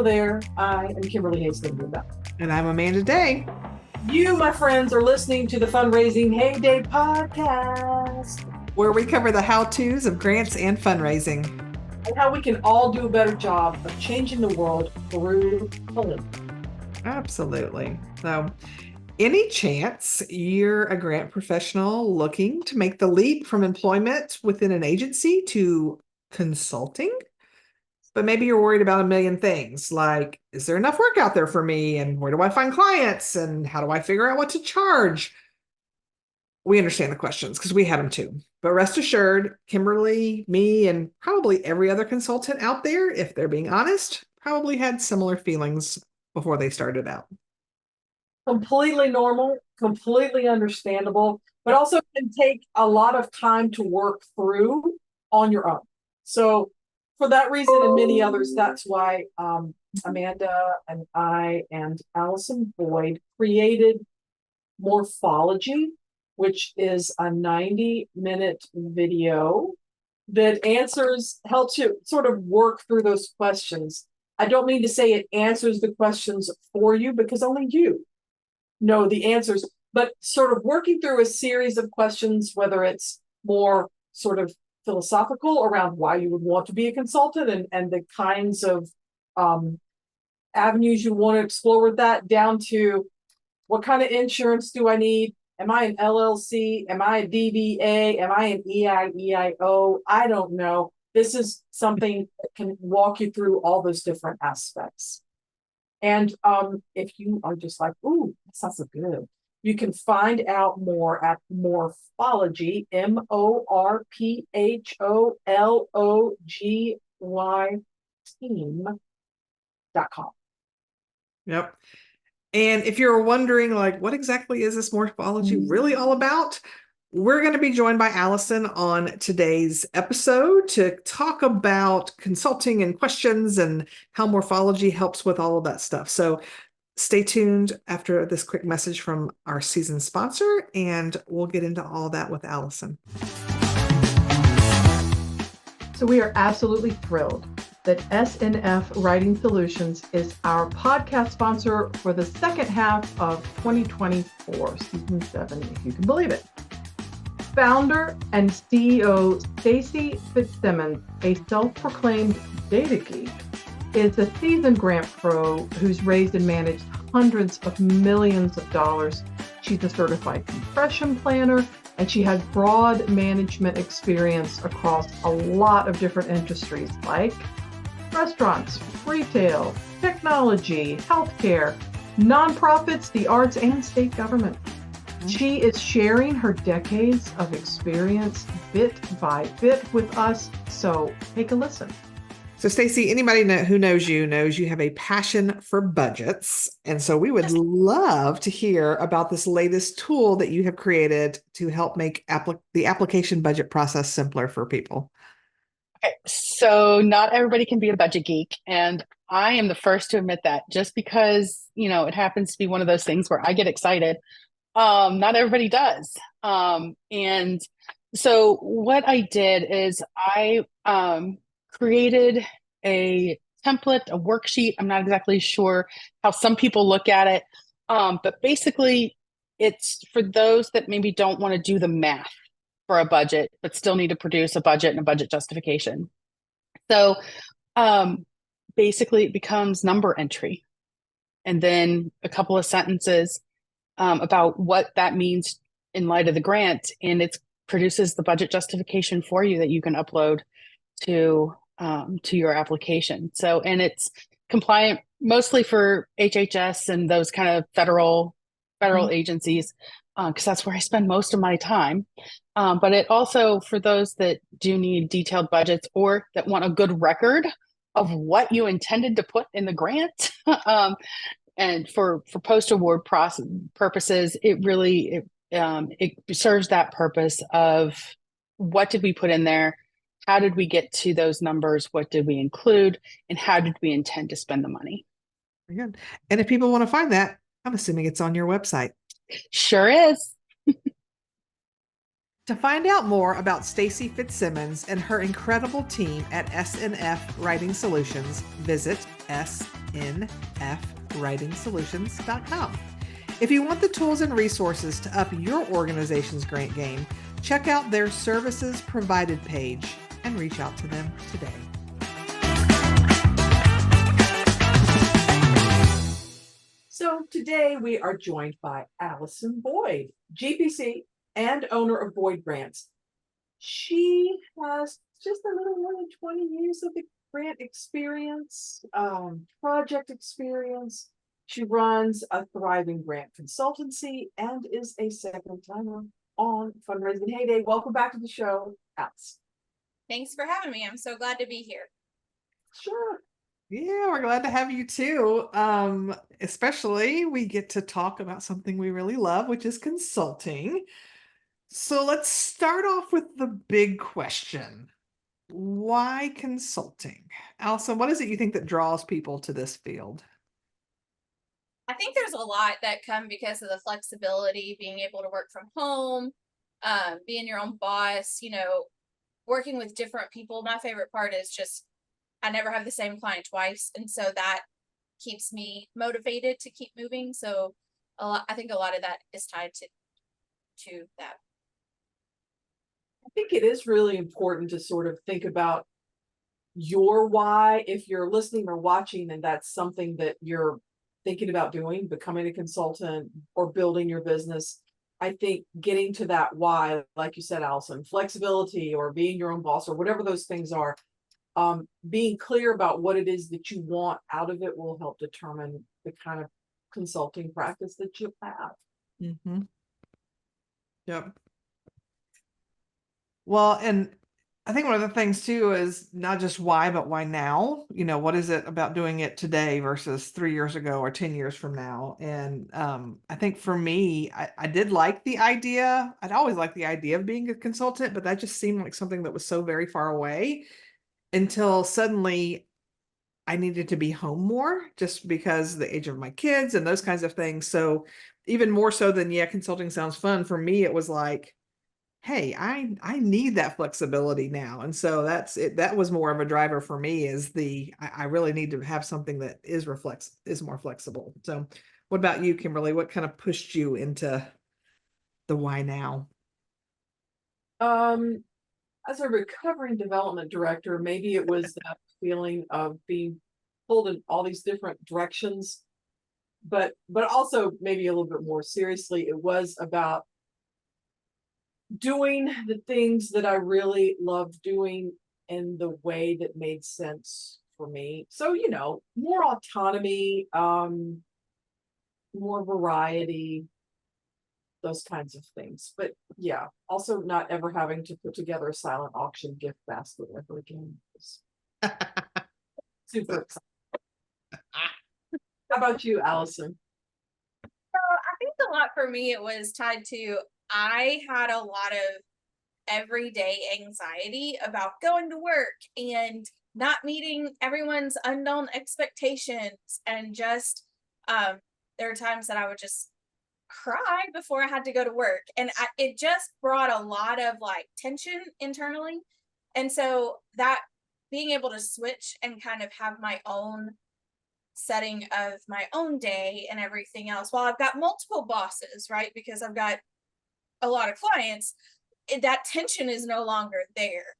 there. I am Kimberly HayDay. And I'm Amanda Day. You, my friends, are listening to the Fundraising HayDay podcast, where we cover the how-tos of grants and fundraising. And how we can all do a better job of changing the world through the leap. Absolutely. So, any chance you're a grant professional looking to make the leap from employment within an agency to consulting? But maybe you're worried about a million things like, is there enough work out there for me? And where do I find clients? And how do I figure out what to charge? We understand the questions because we had them too. But rest assured, Kimberly, me, and probably every other consultant out there, if they're being honest, probably had similar feelings before they started out. Completely normal, completely understandable, but also can take a lot of time to work through on your own. So for that reason and many others, that's why Amanda and I and Allison Boyd created Morphology, which is a 90-minute video that helps you sort of work through those questions. I don't mean to say it answers the questions for you because only you know the answers, but sort of working through a series of questions, whether it's more sort of philosophical around why you would want to be a consultant and the kinds of avenues you want to explore with that, down to what kind of insurance do I need? Am I an LLC? Am I a DBA? Am I an EIEIO? I don't know. This is something that can walk you through all those different aspects. And if you are just like, ooh, that sounds so good, you can find out more at Morphology, MORPHOLOGY team.com. Yep. And if you're wondering, like, what exactly is this Morphology really all about? We're going to be joined by Allison on today's episode to talk about consulting and questions and how Morphology helps with all of that stuff. So stay tuned after this quick message from our season sponsor, and we'll get into all that with Allison. So we are absolutely thrilled that SNF Writing Solutions is our podcast sponsor for the second half of 2024, season 7, if you can believe it. Founder and CEO Stacey Fitzsimmons, a self-proclaimed data geek, is a seasoned grant pro who's raised and managed hundreds of millions of dollars. She's a certified compression planner, and she has broad management experience across a lot of different industries like restaurants, retail, technology, healthcare, nonprofits, the arts, and state government. She is sharing her decades of experience bit by bit with us, so take a listen. So Stacey, anybody who knows you have a passion for budgets. And so we would love to hear about this latest tool that you have created to help make the application budget process simpler for people. Okay, so not everybody can be a budget geek, and I am the first to admit that. Just because, it happens to be one of those things where I get excited, not everybody does. And so what I did is I created a template, a worksheet. I'm not exactly sure how some people look at it, but basically it's for those that maybe don't want to do the math for a budget, but still need to produce a budget and a budget justification. So basically it becomes number entry and then a couple of sentences about what that means in light of the grant, and it produces the budget justification for you that you can upload to your application. So, and it's compliant mostly for HHS and those kind of federal agencies, because that's where I spend most of my time. But it also, for those that do need detailed budgets or that want a good record of what you intended to put in the grant, and for post-award purposes, it really it serves that purpose of what did we put in there, how did we get to those numbers, what did we include, and how did we intend to spend the money. Very good. And if people want to find that, I'm assuming it's on your website. Sure is. To find out more about Stacey Fitzsimmons and her incredible team at SNF Writing Solutions, visit snfwritingsolutions.com. If you want the tools and resources to up your organization's grant game, check out their services provided page and reach out to them today. So today we are joined by Allison Boyd, GPC and owner of Boyd Grants. She has just a little more than 20 years of grant experience, project experience. She runs a thriving grant consultancy and is a second timer on Fundraising HayDay. Welcome back to the show, Alice. Thanks for having me. I'm so glad to be here. Sure. Yeah, we're glad to have you too. Especially we get to talk about something we really love, which is consulting. So let's start off with the big question. Why consulting? Allison, what is it you think that draws people to this field? I think there's a lot that come because of the flexibility, being able to work from home, being your own boss, working with different people. My favorite part is just I never have the same client twice. And so that keeps me motivated to keep moving. So I think a lot of that is tied to that. I think it is really important to sort of think about your why if you're listening or watching and that's something that you're thinking about doing, becoming a consultant or building your business. I think getting to that why, like you said, Allison, flexibility or being your own boss or whatever those things are, being clear about what it is that you want out of it will help determine the kind of consulting practice that you have. Mm-hmm. Yep. Well, and I think one of the things too is not just why, but why now? What is it about doing it today versus 3 years ago or 10 years from now? And I think for me, I did like the idea. I'd always liked the idea of being a consultant, but that just seemed like something that was so very far away until suddenly I needed to be home more just because of the age of my kids and those kinds of things. So even more so than, yeah, consulting sounds fun. For me, it was like, hey, I need that flexibility now. And so that's it. That was more of a driver for me is I really need to have something that is more flexible. So what about you, Kimberly? What kind of pushed you into the why now? As a recovering development director, maybe it was that feeling of being pulled in all these different directions, but also maybe a little bit more seriously, it was about doing the things that I really loved doing in the way that made sense for me. So, more autonomy, more variety, those kinds of things. But yeah, also not ever having to put together a silent auction gift basket ever again. Super exciting. How about you, Allison? I think a lot for me, it was tied to I had a lot of everyday anxiety about going to work and not meeting everyone's unknown expectations. And just there are times that I would just cry before I had to go to work. And it just brought a lot of tension internally. And so that being able to switch and kind of have my own setting of my own day and everything else while I've got multiple bosses, right? Because I've got a lot of clients, that tension is no longer there.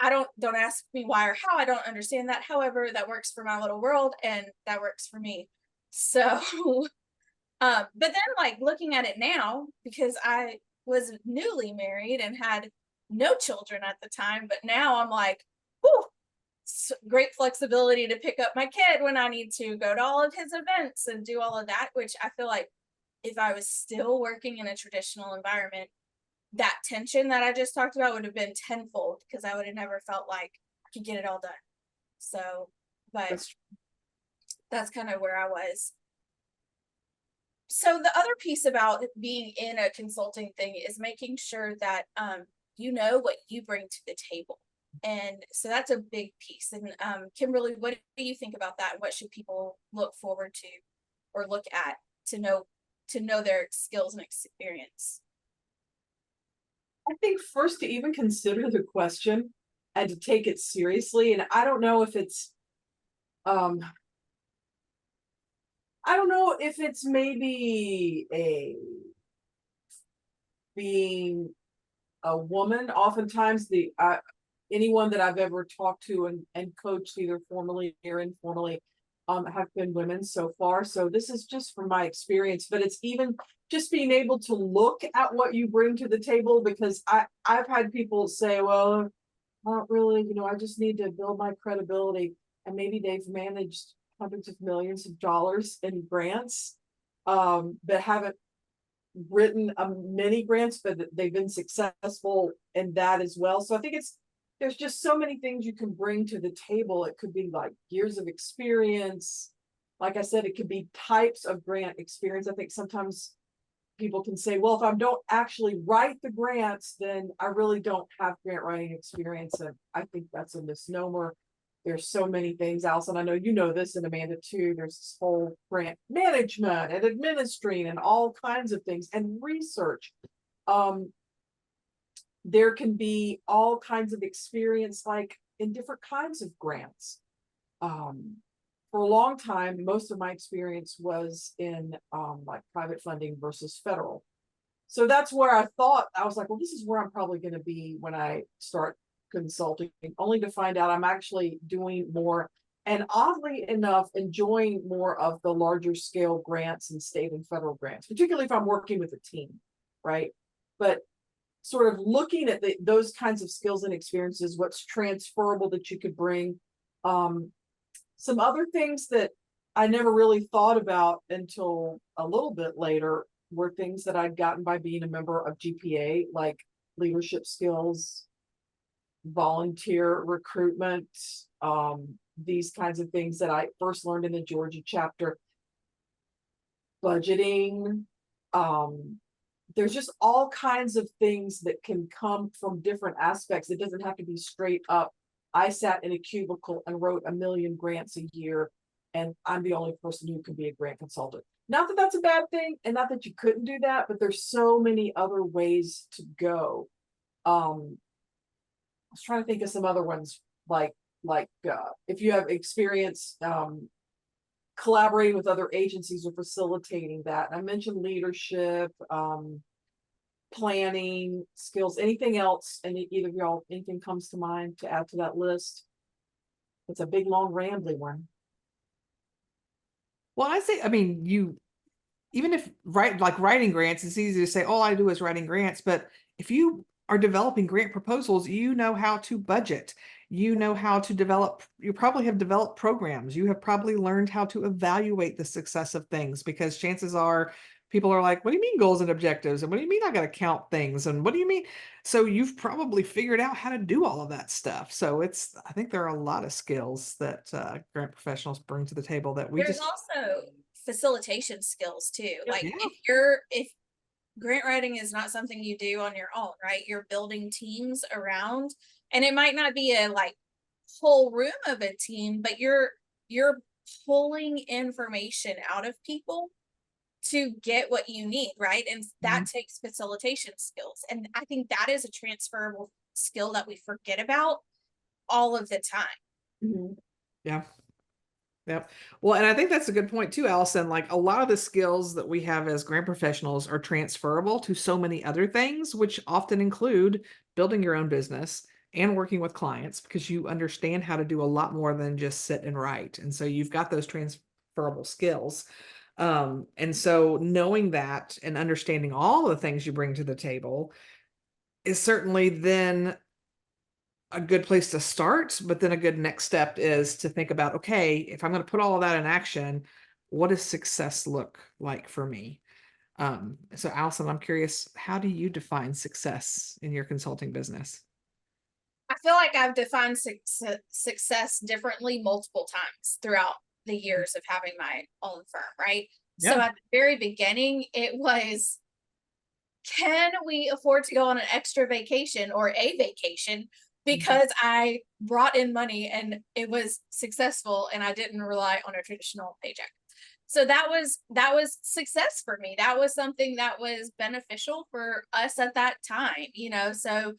Don't ask me why or how, I don't understand that. However, that works for my little world and that works for me. So but then looking at it now, because I was newly married and had no children at the time, but now I'm like, whew, great flexibility to pick up my kid when I need to go to all of his events and do all of that, which I feel like if I was still working in a traditional environment, that tension that I just talked about would have been tenfold because I would have never felt like I could get it all done. So, but that's kind of where I was. So the other piece about being in a consulting thing is making sure that you know what you bring to the table. And so that's a big piece. And Kimberly, what do you think about that? What should people look forward to or look at to know their skills and experience? I think first to even consider the question and to take it seriously. And I don't know if it's I don't know if it's maybe being a woman. Oftentimes anyone that I've ever talked to and coached either formally or informally have been women so far. So this is just from my experience, but it's even just being able to look at what you bring to the table, because I've had people say, well, not really, I just need to build my credibility. And maybe they've managed hundreds of millions of dollars in grants, but haven't written many grants, but they've been successful in that as well. So I think there's just so many things you can bring to the table. It could be like years of experience. Like I said, it could be types of grant experience. I think sometimes people can say, well, if I don't actually write the grants, then I really don't have grant writing experience. And I think that's a misnomer. There's so many things, Allison. I know you know this, and Amanda too. There's this whole grant management and administering and all kinds of things, and research. There can be all kinds of experience, like in different kinds of grants. For a long time, most of my experience was in like private funding versus federal. So that's where I was like, well, this is where I'm probably going to be when I start consulting, only to find out I'm actually doing more, and oddly enough, enjoying more of the larger scale grants and state and federal grants, particularly if I'm working with a team, right? But sort of looking at those kinds of skills and experiences, what's transferable that you could bring. Some other things that I never really thought about until a little bit later were things that I'd gotten by being a member of GPA, like leadership skills, volunteer recruitment, these kinds of things that I first learned in the Georgia chapter, budgeting. There's just all kinds of things that can come from different aspects. It doesn't have to be straight up, I sat in a cubicle and wrote 1 million grants a year, and I'm the only person who can be a grant consultant. Not that that's a bad thing, and not that you couldn't do that, but there's so many other ways to go. I was trying to think of some other ones, like if you have experience collaborating with other agencies or facilitating that. I mentioned leadership, planning skills. Anything else? And either of y'all, anything comes to mind to add to that list? It's a big, long, rambly one. Well, I mean, even if writing grants, it's easy to say, all I do is writing grants. But if you are developing grant proposals, you know how to budget, you know how to develop, you probably have developed programs, you have probably learned how to evaluate the success of things, because chances are people are like, what do you mean goals and objectives? And what do you mean I got to count things? And what do you mean? So you've probably figured out how to do all of that stuff. So I think there are a lot of skills that grant professionals bring to the table that There's also facilitation skills too. Like Yeah. if grant writing is not something you do on your own, right? You're building teams around, and it might not be a like whole room of a team, but you're pulling information out of people to get what you need, right? And that takes facilitation skills. And I think that is a transferable skill that we forget about all of the time. Yeah. Yep. Well, and I think that's a good point too, Allison. Like a lot of the skills that we have as grant professionals are transferable to so many other things, which often include building your own business and working with clients, because you understand how to do a lot more than just sit and write. And so you've got those transferable skills. And so knowing that and understanding all the things you bring to the table is certainly then a good place to start, but then a good next step is to think about, okay, if I'm going to put all of that in action, what does success look like for me? So Allison, I'm curious, how do you define success in your consulting business? I feel like I've defined success differently multiple times throughout the years of having my own firm, right? Yeah. So at the very beginning, it was, can we afford to go on an extra vacation or a vacation because I brought in money and it was successful and I didn't rely on a traditional paycheck. So that was success for me. That was something that was beneficial for us at that time, so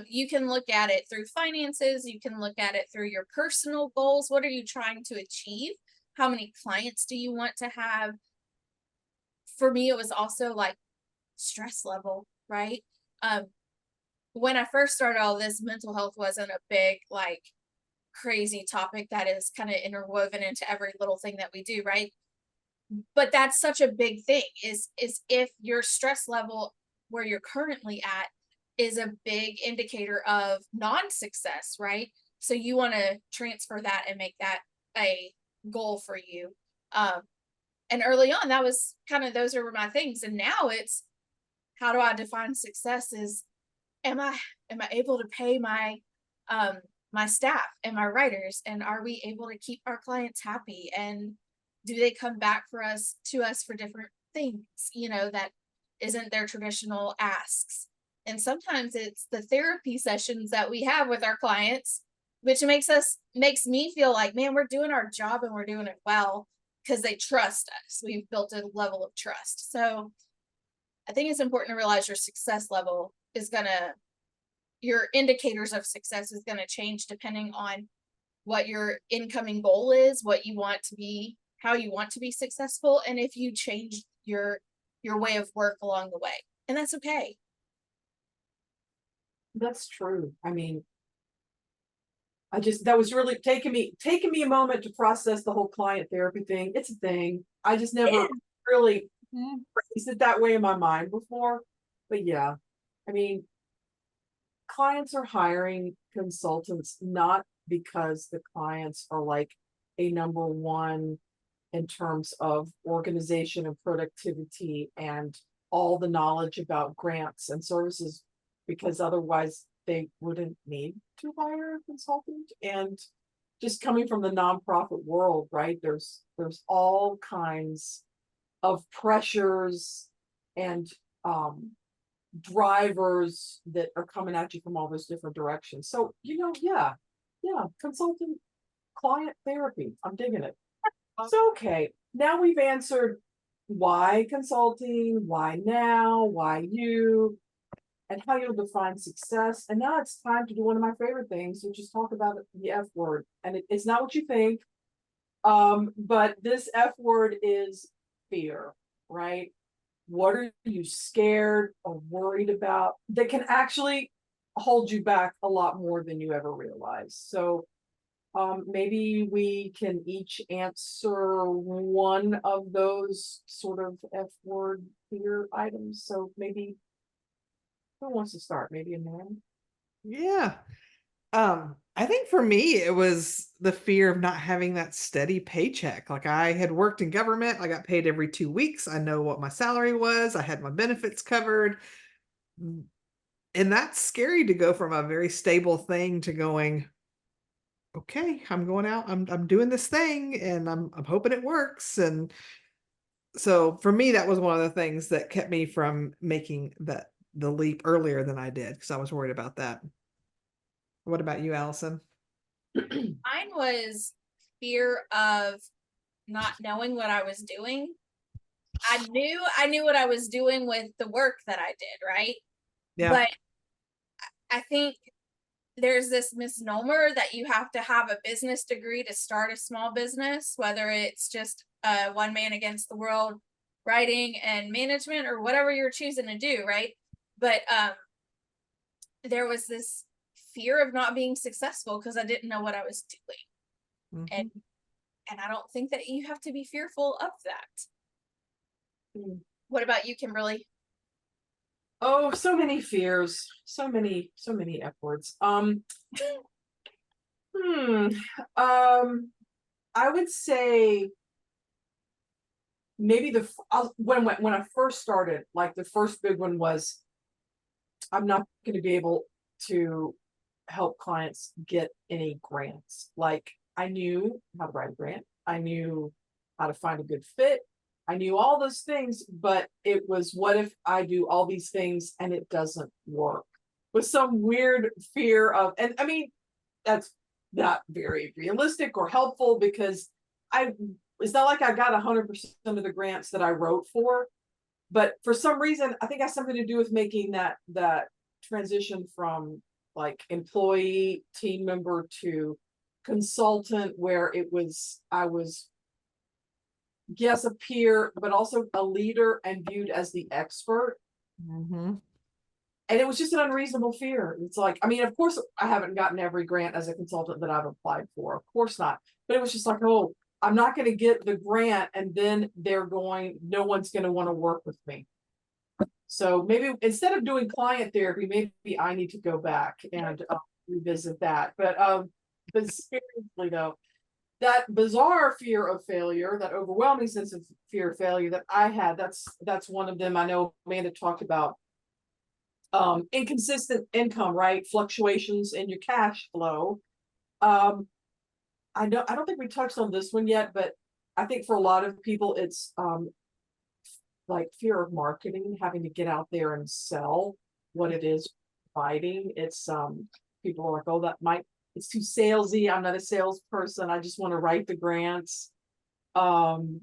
you can look at it through finances, you can look at it through your personal goals. What are you trying to achieve? How many clients do you want to have? For me, it was also like stress level, right? When I first started all this, mental health wasn't a big, like, crazy topic that is kind of interwoven into every little thing that we do, right? But that's such a big thing, is if your stress level where you're currently at is a big indicator of non-success, right? So you want to transfer that and make that a goal for you. And early on, that was kind of, those are my things. And now it's, how do I define success? Is, am I able to pay my my staff and my writers, and are we able to keep our clients happy, and do they come back to us for different things, that isn't their traditional asks. And sometimes it's the therapy sessions that we have with our clients, which makes me feel like, man, we're doing our job and we're doing it well because they trust us. We've built a level of trust. So I think it's important to realize your success level is your indicators of success is going to change depending on what your incoming goal is, what you want to be, how you want to be successful, and if you change your way of work along the way. And that's okay. That's true. I mean, that was really taking me a moment to process the whole client therapy thing. It's a thing. I just never really phrased it that way in my mind before. But yeah, I mean, clients are hiring consultants not because the clients are like a number one in terms of organization and productivity and all the knowledge about grants and services, because otherwise they wouldn't need to hire a consultant. And just coming from the nonprofit world, right? There's all kinds of pressures and drivers that are coming at you from all those different directions. So, yeah, consultant client therapy. I'm digging it. So, okay, now we've answered why consulting, why now, why you, and how you'll define success. And now it's time to do one of my favorite things, which is talk about the F word. And it's not what you think, but this F word is fear, right? What are you scared or worried about that can actually hold you back a lot more than you ever realize? So maybe we can each answer one of those sort of F word fear items. So maybe, who wants to start? Maybe a man? Yeah. I think for me, it was the fear of not having that steady paycheck. Like, I had worked in government, I got paid every 2 weeks. I know what my salary was, I had my benefits covered. And that's scary to go from a very stable thing to going, okay, I'm going out, I'm doing this thing and I'm hoping it works. And so for me, that was one of the things that kept me from making the leap earlier than I did, because I was worried about that. What about you, Allison? Mine was fear of not knowing what I was doing. I knew what I was doing with the work that I did, right? Yeah. But I think there's this misnomer that you have to have a business degree to start a small business, whether it's just one man against the world writing and management or whatever you're choosing to do, right? But there was this fear of not being successful because I didn't know what I was doing. Mhm. And I don't think that you have to be fearful of that. What about you, Kimberly? Oh, so many fears, so many F words. I would say maybe when I first started, like the first big one was, I'm not going to be able to help clients get any grants. Like, I knew how to write a grant, I knew how to find a good fit, I knew all those things, but it was, what if I do all these things and it doesn't work? With some weird fear of, and I mean, that's not very realistic or helpful, because it's not like I got 100% of the grants that I wrote for, but for some reason, I think it has something to do with making that transition from like employee team member to consultant, where I was yes, a peer, but also a leader and viewed as the expert. Mhm. And it was just an unreasonable fear. It's like, I mean, of course, I haven't gotten every grant as a consultant that I've applied for. Of course not. But it was just like, oh, I'm not going to get the grant, and then no one's going to want to work with me. So maybe instead of doing client therapy, maybe I need to go back and revisit that. But seriously though, that bizarre fear of failure, that overwhelming sense of fear of failure that I had, that's one of them. I know Amanda talked about inconsistent income, right? Fluctuations in your cash flow. I don't think we touched on this one yet, but I think for a lot of people, it's like fear of marketing, having to get out there and sell what it is providing. It's people are like, oh, it's too salesy. I'm not a salesperson. I just want to write the grants. Another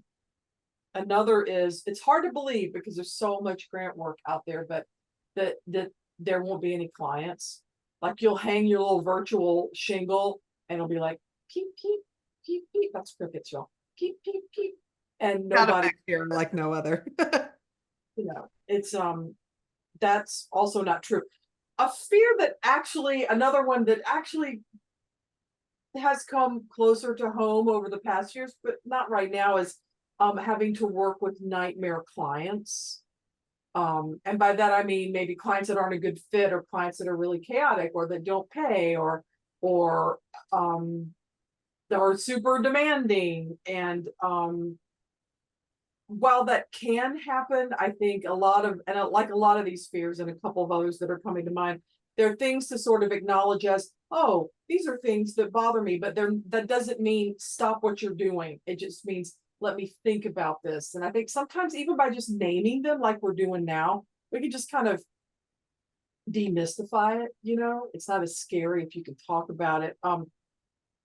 is it's hard to believe because there's so much grant work out there, but that there won't be any clients. Like you'll hang your little virtual shingle and it'll be like peep peep peep peep. That's crickets, y'all. Peep peep peep. And Got nobody, effect here like no other. it's that's also not true. A fear that actually, another one that actually has come closer to home over the past years, but not right now, is having to work with nightmare clients. And by that I mean maybe clients that aren't a good fit, or clients that are really chaotic, or that don't pay, or that are super demanding. And while that can happen, I think like a lot of these fears and a couple of others that are coming to mind, there are things to sort of acknowledge as, oh, these are things that bother me, but that doesn't mean stop what you're doing. It just means let me think about this. And I think sometimes even by just naming them like we're doing now, we can just kind of demystify it. It's not as scary if you can talk about it.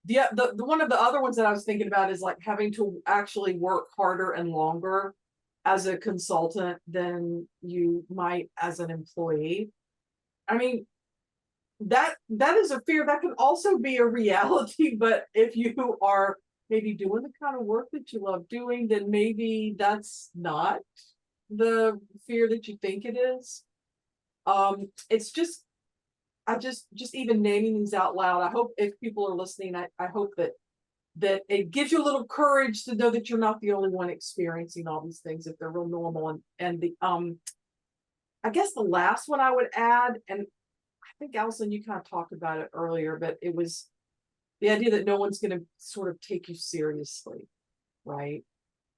The one of the other ones that I was thinking about is like having to actually work harder and longer as a consultant than you might as an employee. I mean, that is a fear that can also be a reality, but if you are maybe doing the kind of work that you love doing, then maybe that's not the fear that you think it is. It's just even naming these out loud. I hope if people are listening, I hope that it gives you a little courage to know that you're not the only one experiencing all these things, if they're real normal. And the I guess the last one I would add, and I think Allison, you kind of talked about it earlier, but it was the idea that no one's going to sort of take you seriously, right?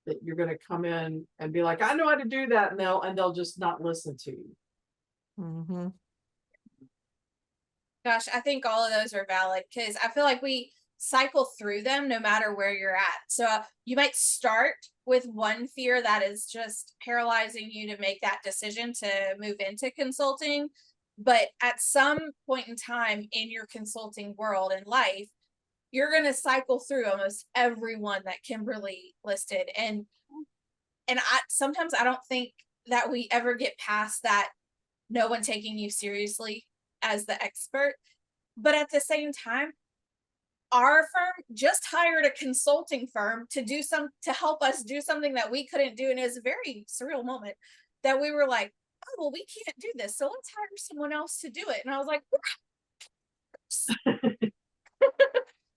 That you're going to come in and be like, I know how to do that, and they'll just not listen to you. Mm-hmm. Gosh, I think all of those are valid because I feel like we cycle through them no matter where you're at. So you might start with one fear that is just paralyzing you to make that decision to move into consulting. But at some point in time in your consulting world and life, you're going to cycle through almost everyone that Kimberly listed. And sometimes I don't think that we ever get past that no one taking you seriously as the expert. But at the same time, our firm just hired a consulting firm to help us do something that we couldn't do. And it was a very surreal moment that we were like, oh, well, we can't do this, so let's hire someone else to do it. And I was like,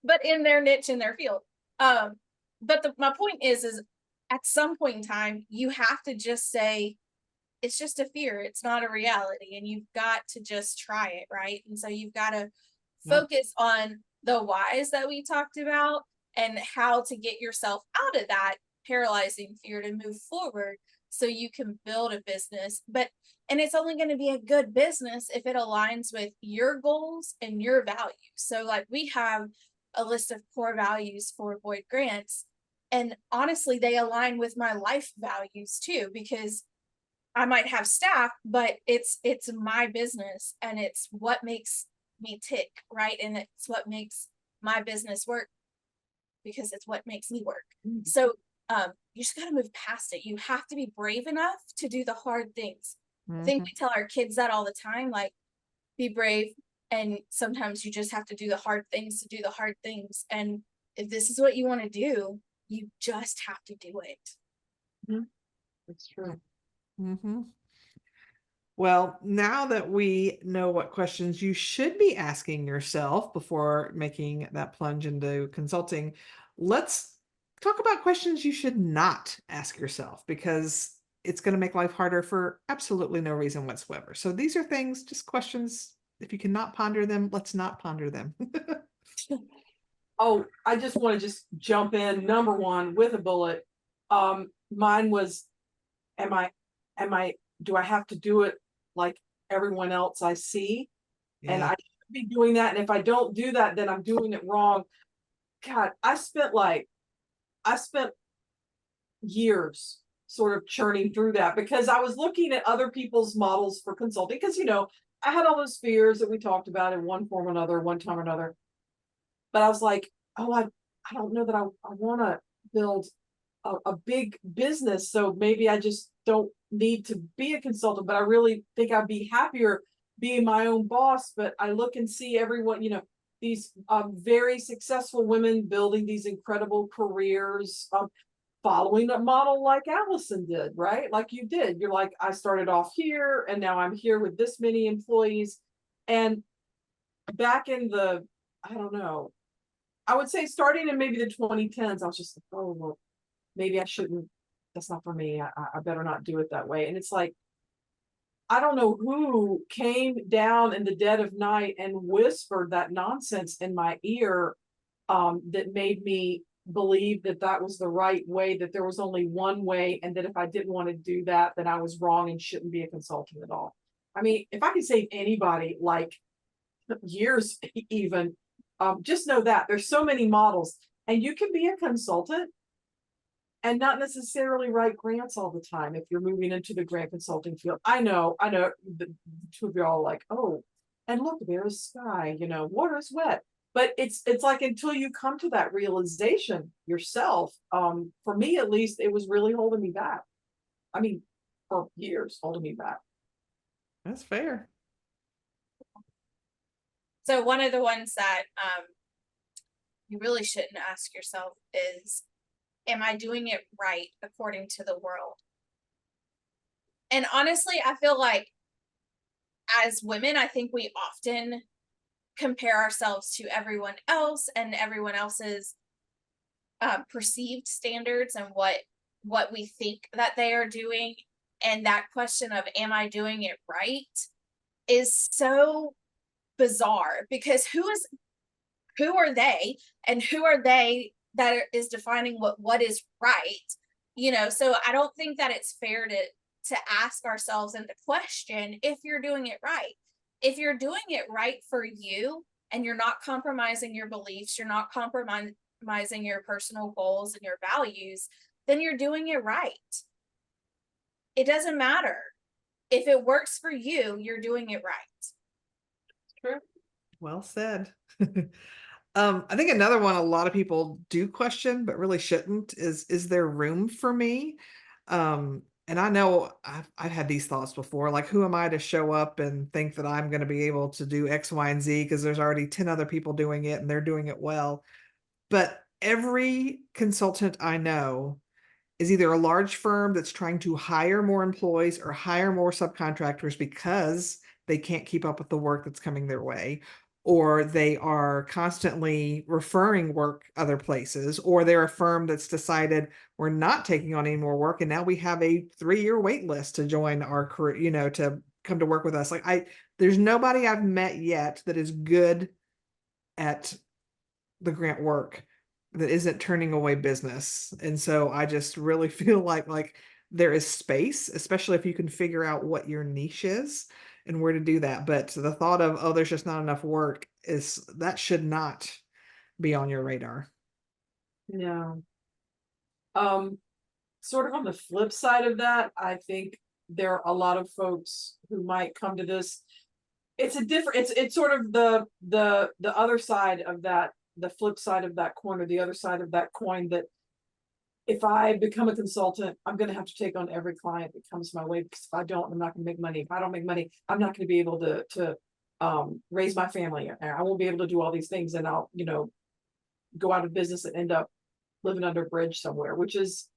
but in their niche, in their field. But my point is at some point in time, you have to just say, it's just a fear. It's not a reality. And you've got to just try it. Right. And so you've got to focus on the whys that we talked about and how to get yourself out of that paralyzing fear to move forward so you can build a business. And it's only going to be a good business if it aligns with your goals and your values. So like we have a list of core values for Boyd Grants. And honestly, they align with my life values too, because I might have staff, but it's my business and it's what makes me tick, right? And it's what makes my business work because it's what makes me work. Mm-hmm. So you just got to move past it. You have to be brave enough to do the hard things. Mm-hmm. I think we tell our kids that all the time, like, be brave. And sometimes you just have to do the hard things to do the hard things. And if this is what you want to do, You just have to do it. That's true. Mm-hmm. Well, now that we know what questions you should be asking yourself before making that plunge into consulting, let's talk about questions you should not ask yourself, because it's going to make life harder for absolutely no reason whatsoever. So these are things, just questions. If you cannot ponder them, let's not ponder them. Oh, I just want to just jump in. Number one with a bullet. Mine was, am I, do I have to do it like everyone else I see? And Yeah. I should be doing that. And if I don't do that, then I'm doing it wrong. God, I spent years sort of churning through that because I was looking at other people's models for consulting. Because, I had all those fears that we talked about in one form or another, one time or another. But I was like, oh, I don't know that I want to build a big business. So maybe I just don't need to be a consultant, but I really think I'd be happier being my own boss. But I look and see everyone, these very successful women building these incredible careers, following a model like Allison did, right? Like you did. You're like, I started off here and now I'm here with this many employees. And back in the, I don't know, I would say starting in maybe the 2010s, I was just like, oh, well, maybe I shouldn't, that's not for me. I better not do it that way. And it's like, I don't know who came down in the dead of night and whispered that nonsense in my ear, that made me believe that that was the right way, that there was only one way, and that if I didn't want to do that, then I was wrong and shouldn't be a consultant at all. I mean, if I could save anybody like years even, just know that there's so many models, and you can be a consultant and not necessarily write grants all the time if you're moving into the grant consulting field. I know the two of you all are like, oh, and look, there's sky, water is wet. But it's like until you come to that realization yourself, for me at least, it was really holding me back. I mean, for years holding me back. That's fair. So one of the ones that you really shouldn't ask yourself is, am I doing it right according to the world? And honestly, I feel like as women, I think we often compare ourselves to everyone else and everyone else's perceived standards and what we think that they are doing. And that question of, am I doing it right, is so bizarre, because who are they, and who are they that is defining what is right? So I don't think that it's fair to ask ourselves and to question if you're doing it right. If you're doing it right for you and you're not compromising your beliefs, you're not compromising your personal goals and your values, then you're doing it right. It doesn't matter. If it works for you, you're doing it right. True. Well said. I think another one a lot of people do question, but really shouldn't, is there room for me? And I know I've had these thoughts before, like, who am I to show up and think that I'm going to be able to do X, Y, and Z because there's already 10 other people doing it and they're doing it well. But every consultant I know is either a large firm that's trying to hire more employees or hire more subcontractors because they can't keep up with the work that's coming their way, or they are constantly referring work other places, or they're a firm that's decided we're not taking on any more work and now we have a 3-year wait list to join our career, to come to work with us. Like, there's nobody I've met yet that is good at the grant work that isn't turning away business. And so I just really feel like there is space, especially if you can figure out what your niche is and where to do that. But the thought of, oh, there's just not enough work, that should not be on your radar. Yeah. Sort of on the flip side of that, I think there are a lot of folks who might come to this. It's sort of the other side of that, the flip side of that coin, or the other side of that coin, that if I become a consultant, I'm going to have to take on every client that comes my way, because if I don't, I'm not going to make money. If I don't make money, I'm not going to be able to raise my family. I won't be able to do all these things, and I'll, go out of business and end up living under a bridge somewhere, which is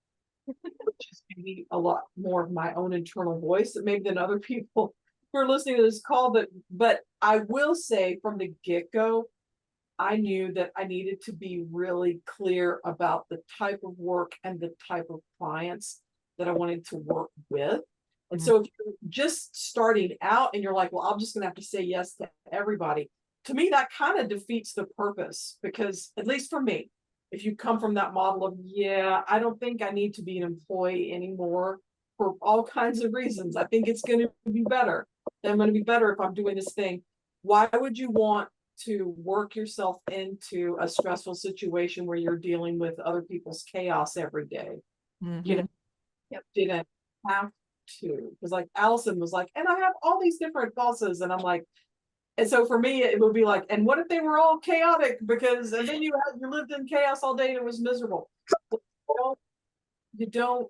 maybe a lot more of my own internal voice maybe than other people who are listening to this call. But I will say from the get-go, I knew that I needed to be really clear about the type of work and the type of clients that I wanted to work with. And so if you're just starting out and you're like, well, I'm just gonna have to say yes to everybody, to me, that kind of defeats the purpose, because at least for me, if you come from that model of, yeah, I don't think I need to be an employee anymore for all kinds of reasons. I think it's going to be better. I'm going to be better if I'm doing this thing. Why would you want to work yourself into a stressful situation where you're dealing with other people's chaos every day? You know, didn't have to, because like Allison was like, and I have all these different bosses, and I'm like, and so for me, it would be like, and what if they were all chaotic? Because and then you lived in chaos all day and it was miserable. You don't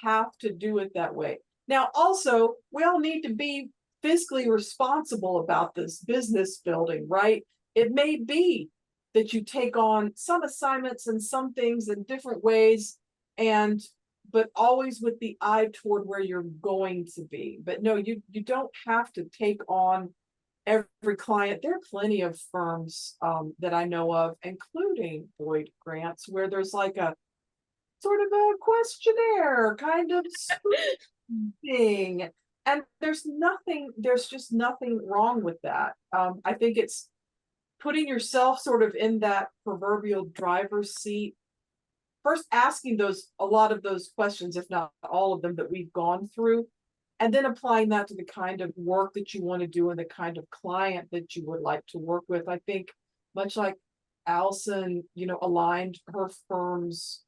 have to do it that way. Now, also, we all need to be fiscally responsible about this business building, right? It may be that you take on some assignments and some things in different ways, but always with the eye toward where you're going to be. But no, you don't have to take on every client. There are plenty of firms that I know of, including Boyd Grants, where there's like a sort of a questionnaire kind of thing. And there's just nothing wrong with that. I think it's putting yourself sort of in that proverbial driver's seat. First asking a lot of those questions, if not all of them, that we've gone through, and then applying that to the kind of work that you want to do and the kind of client that you would like to work with. I think much like Allison, aligned her firm's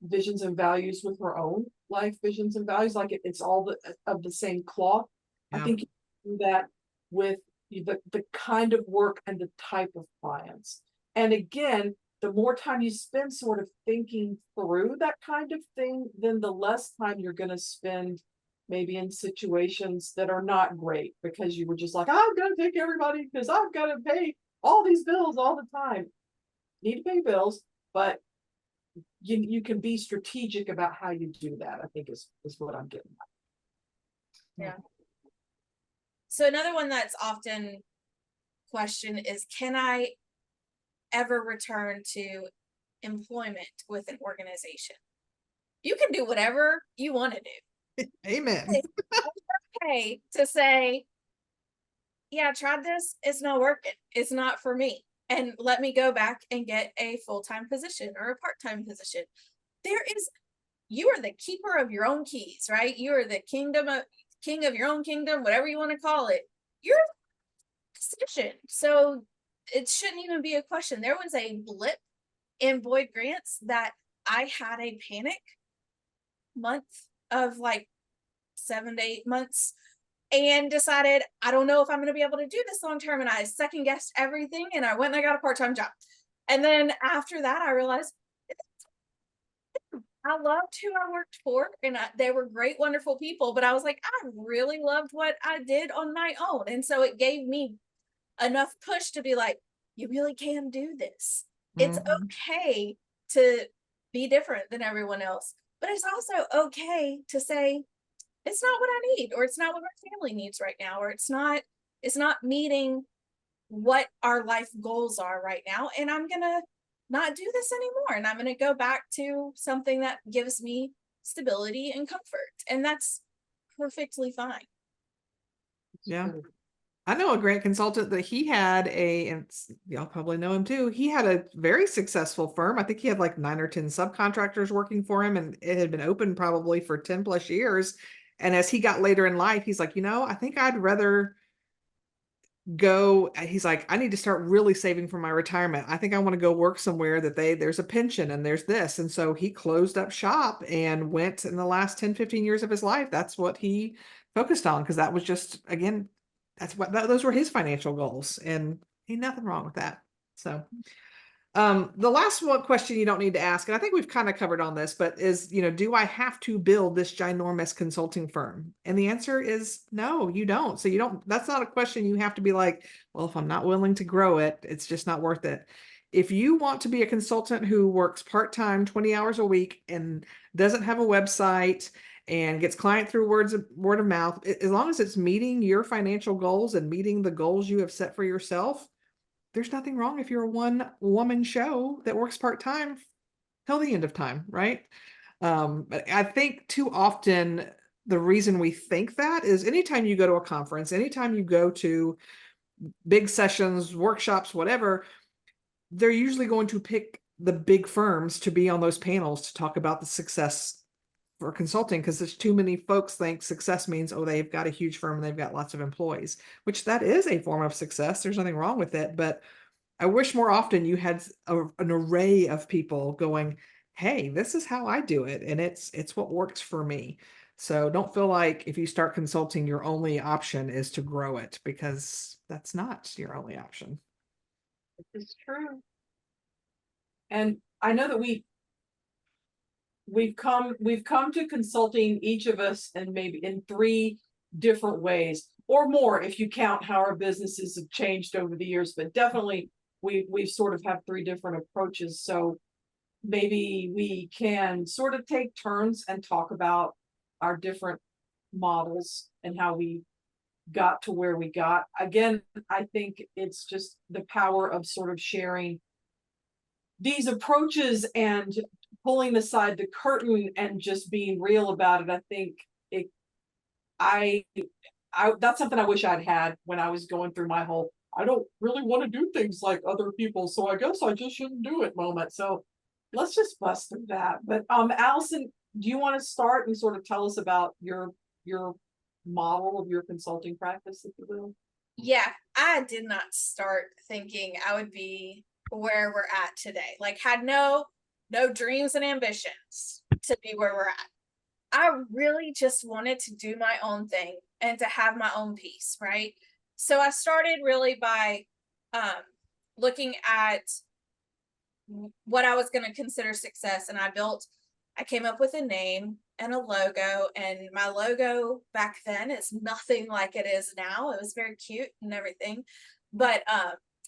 visions and values with her own life visions and values, like it's all of the same cloth. Yeah. I think you do that with the kind of work and the type of clients. And again, the more time you spend sort of thinking through that kind of thing, then the less time you're going to spend maybe in situations that are not great, because you were just like, I'm going to take everybody because I've got to pay all these bills all the time. You need to pay bills, but you can be strategic about how you do that, I think is what I'm getting at. Yeah. So another one that's often questioned is, can I ever return to employment with an organization? You can do whatever you want to do. Amen. It's okay to say, yeah, I tried this, it's not working, it's not for me, and let me go back and get a full-time position or a part-time position. You are the keeper of your own keys, right? You are the king of your own kingdom, whatever you want to call it. You're a decision. So it shouldn't even be a question. There was a blip in Boyd Grants that I had a panic month of like 7 to 8 months, and decided, I don't know if I'm going to be able to do this long term. And I second guessed everything, and I went and I got a part-time job. And then after that, I realized I loved who I worked for, and they were great, wonderful people. But I was like, I really loved what I did on my own. And so it gave me enough push to be like, you really can do this. It's okay to be different than everyone else, but it's also okay to say, it's not what I need, or it's not what our family needs right now, or it's not meeting what our life goals are right now. And I'm going to not do this anymore. And I'm going to go back to something that gives me stability and comfort. And that's perfectly fine. Yeah. I know a grant consultant that he had and y'all probably know him too. He had a very successful firm. I think he had like 9 or 10 subcontractors working for him, and it had been open probably for 10 plus years. And as he got later in life, he's like, I think I'd rather go. He's like, I need to start really saving for my retirement. I think I want to go work somewhere that there's a pension and there's this. And so he closed up shop and went in the last 10, 15 years of his life. That's what he focused on, because that was just, again, those were his financial goals, and ain't nothing wrong with that. So the last one question you don't need to ask, and I think we've kind of covered on this, but is, do I have to build this ginormous consulting firm? And the answer is no, you don't. So that's not a question you have to be like, well, if I'm not willing to grow it, it's just not worth it. If you want to be a consultant who works part-time, 20 hours a week, and doesn't have a website and gets client through word of mouth, as long as it's meeting your financial goals and meeting the goals you have set for yourself, there's nothing wrong if you're a one-woman show that works part-time till the end of time, right? But I think too often the reason we think that is anytime you go to a conference, anytime you go to big sessions, workshops, whatever, they're usually going to pick the big firms to be on those panels to talk about the success for consulting, because there's too many folks think success means, oh, they've got a huge firm and they've got lots of employees, which that is a form of success. There's nothing wrong with it. But I wish more often you had an array of people going, hey, this is how I do it. And it's what works for me. So don't feel like if you start consulting, your only option is to grow it, because that's not your only option. This is true. And I know that we've come to consulting, each of us, and maybe in 3 different ways or more if you count how our businesses have changed over the years, but definitely we've sort of have 3 different approaches. So maybe we can sort of take turns and talk about our different models and how we got to where we got. Again, I think it's just the power of sort of sharing these approaches and pulling aside the curtain and just being real about it. I think it, I that's something I wish I'd had when I was going through my whole, I don't really want to do things like other people, so I guess I just shouldn't do it moment. So let's just bust through that. But Allison, do you want to start and sort of tell us about your model of your consulting practice, if you will? Yeah, I did not start thinking I would be where we're at today. Like, had no dreams and ambitions to be where we're at. I really just wanted to do my own thing and to have my own piece, right? So I started really by looking at what I was going to consider success, and I came up with a name and a logo, and my logo back then is nothing like it is now. It was very cute and everything, but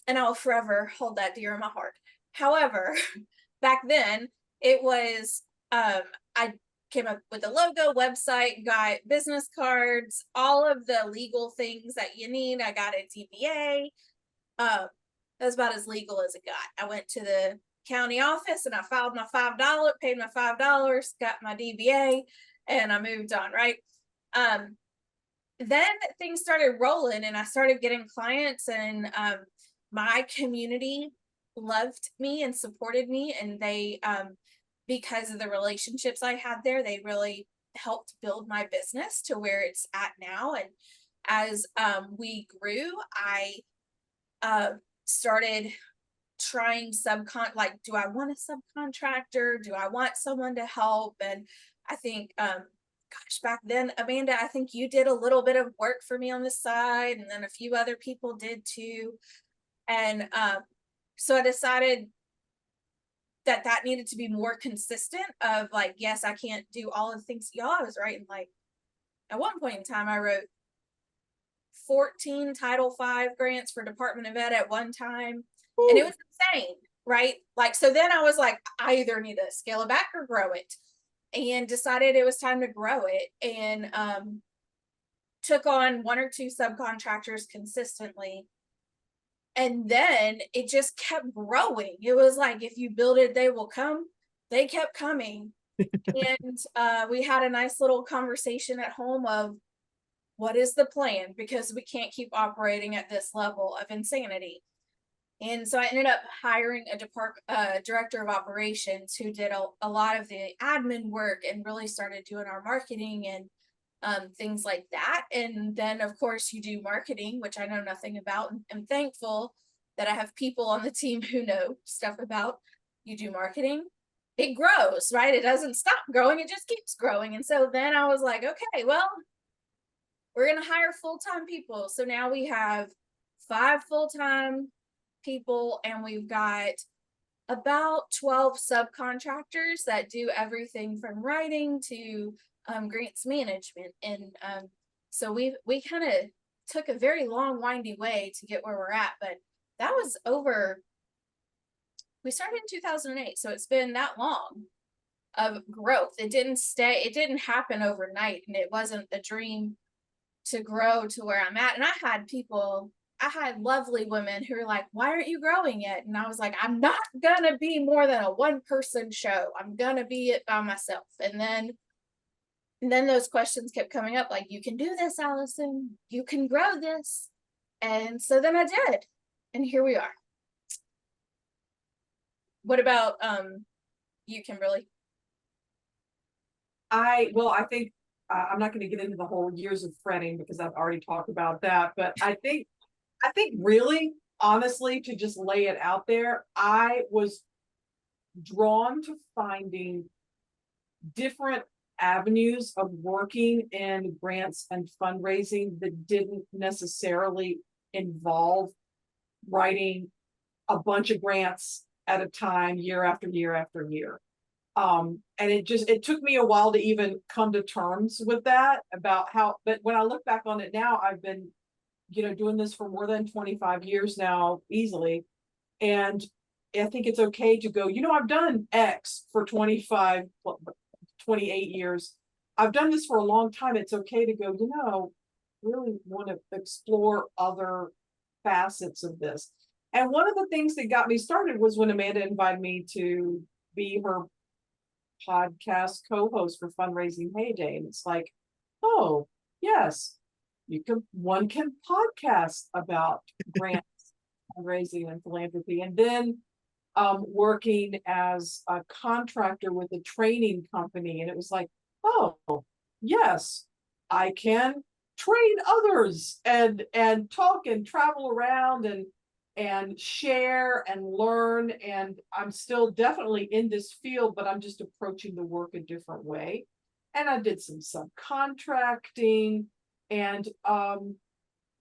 and I'll forever hold that dear in my heart. However, back then it was I came up with a logo, website, got business cards, all of the legal things that you need. I got a DBA. That's about as legal as it got. I went to the county office and I filed my $5, paid my $5, got my DBA, and I moved on, right? Then things started rolling and I started getting clients, and my community loved me and supported me, and they because of the relationships I had there, they really helped build my business to where it's at now. And as we grew, I started trying like, do I want a subcontractor? Do I want someone to help? And I think gosh, back then, Amanda, I think you did a little bit of work for me on the side, and then a few other people did too. And so I decided that needed to be more consistent of like, yes, I can't do all the things y'all. I was writing, like, at one point in time I wrote 14 Title V grants for Department of Ed at one time. Ooh. And it was insane, right? Like, so then I was like, I either need to scale it back or grow it, and decided it was time to grow it, and took on 1 or 2 subcontractors consistently. And then it just kept growing. It was like, if you build it, they will come. They kept coming. And we had a nice little conversation at home of, what is the plan? Because we can't keep operating at this level of insanity. And so I ended up hiring a director of operations who did a lot of the admin work and really started doing our marketing and things like that. And then, of course, you do marketing, which I know nothing about. And I'm thankful that I have people on the team who know stuff about. You do marketing, it grows, right? It doesn't stop growing, it just keeps growing. And so then I was like, okay, well, we're going to hire full-time people. So now we have 5 full-time people, and we've got about 12 subcontractors that do everything from writing to grants management. And so we kind of took a very long, windy way to get where we're at, but that was over We started in 2008, so it's been that long of growth. It didn't happen overnight, and it wasn't the dream to grow to where I'm at. And I had lovely women who were like, why aren't you growing it? And I was like, I'm not gonna be more than a one-person show. I'm gonna be it by myself. And then those questions kept coming up, like, you can do this, Allison, you can grow this. And so then I did, and here we are. What about you, Kimberly? I think I'm not going to get into the whole years of fretting because I've already talked about that, but I think really, honestly, to just lay it out there, I was drawn to finding different avenues of working in grants and fundraising that didn't necessarily involve writing a bunch of grants at a time, year after year after year. And it took me a while to even come to terms with that, about how, but when I look back on it now, I've been, doing this for more than 25 years now, easily. And I think it's okay to go, I've done X for 28 years. I've done this for a long time. It's okay to go, really want to explore other facets of this. And one of the things that got me started was when Amanda invited me to be her podcast co-host for Fundraising HayDay. And it's like, oh, yes, one can podcast about grants, fundraising, and philanthropy. And then working as a contractor with a training company. And it was like, oh, yes, I can train others and talk and travel around and share and learn. And I'm still definitely in this field, but I'm just approaching the work a different way. And I did some subcontracting. And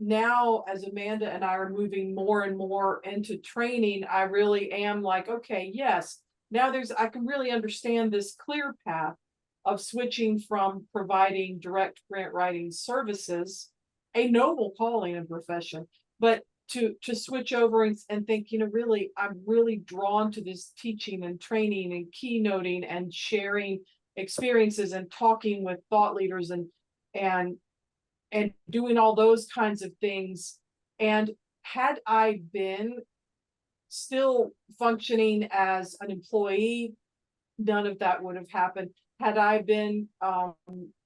now, as Amanda and I are moving more and more into training, I really am like, okay, yes, now I can really understand this clear path of switching from providing direct grant writing services, a noble calling and profession, but to switch over and think, really, I'm really drawn to this teaching and training and keynoting and sharing experiences and talking with thought leaders and doing all those kinds of things. And had I been still functioning as an employee, none of that would have happened. Had I been